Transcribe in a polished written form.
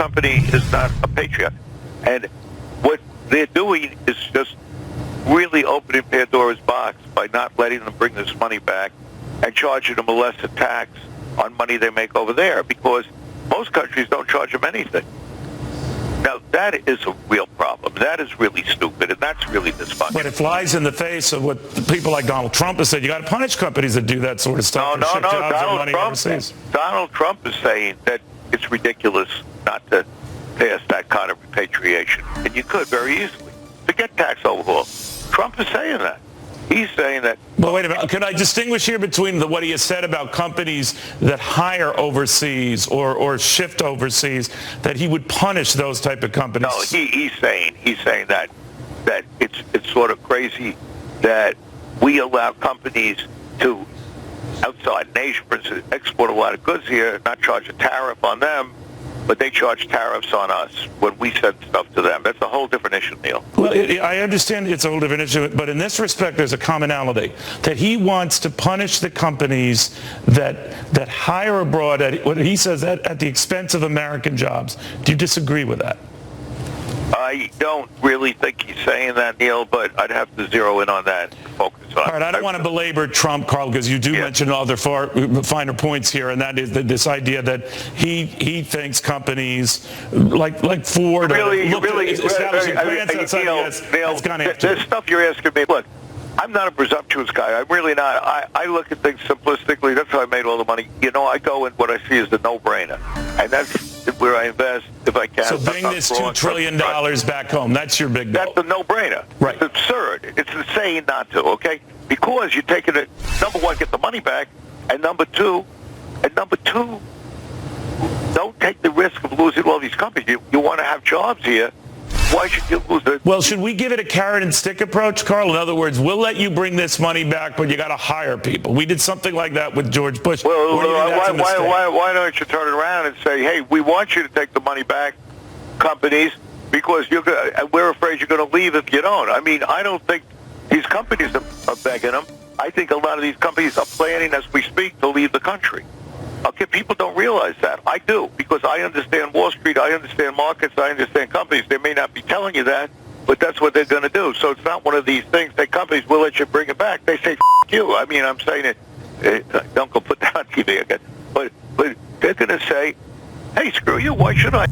company is not a patriot. And what they're doing is just really opening Pandora's box by not letting them bring this money back and charging them a lesser tax on money they make over there, because most countries don't charge them anything. Now, that is a real problem. That is really stupid, and that's really dysfunctional. But it flies in the face of what people like Donald Trump have said. You got to punish companies that do that sort of stuff. No. Donald Trump is saying that it's ridiculous not to pass that kind of repatriation, and you could very easily. Forget tax overhaul. Trump is saying that. He's saying that. Well, wait a minute. Can I distinguish here between what he has said about companies that hire overseas or shift overseas, that he would punish those type of companies? No, he's saying that it's sort of crazy that we allow companies to outside in Asia, for instance, export a lot of goods here, not charge a tariff on them, but they charge tariffs on us when we send stuff to them. That's a whole different issue, Neil. Well, I understand it's a whole different issue, but in this respect, there's a commonality that he wants to punish the companies that hire abroad at what he says at the expense of American jobs. Do you disagree with that? I don't really think he's saying that, Neil, but I'd have to zero in on that and focus on it. All right, I don't want to belabor Trump, Carl, because you do mention other finer points here, and that is this idea that he thinks companies like Ford establishing plants outside the U.S. has gone after. There's stuff you're asking me. Look, I'm not a presumptuous guy. I'm really not. I look at things simplistically. That's how I made all the money. You know, I go in what I see as the no-brainer, and that's where I invest if I can. So bring this $2 trillion back home. That's your big goal. That's a no-brainer. Right. It's absurd. It's insane not to, okay? Because you're taking it, number one, get the money back, and number two, don't take the risk of losing all these companies. You want to have jobs here. Why should you lose it? Well, should we give it a carrot and stick approach, Carl? In other words, we'll let you bring this money back, but you got to hire people. We did something like that with George Bush. Well, why don't you turn it around and say, hey, we want you to take the money back, companies, because we're afraid you're going to leave if you don't. I mean, I don't think these companies are begging them. I think a lot of these companies are planning as we speak to leave the country. Okay, people don't realize that. I do, because I understand Wall Street, I understand markets, I understand companies. They may not be telling you that, but that's what they're going to do. So it's not one of these things that companies will let you bring it back. They say, F*** you. I mean, I'm saying it. Don't go put that on TV again. But they're going to say, hey, screw you. Why should I?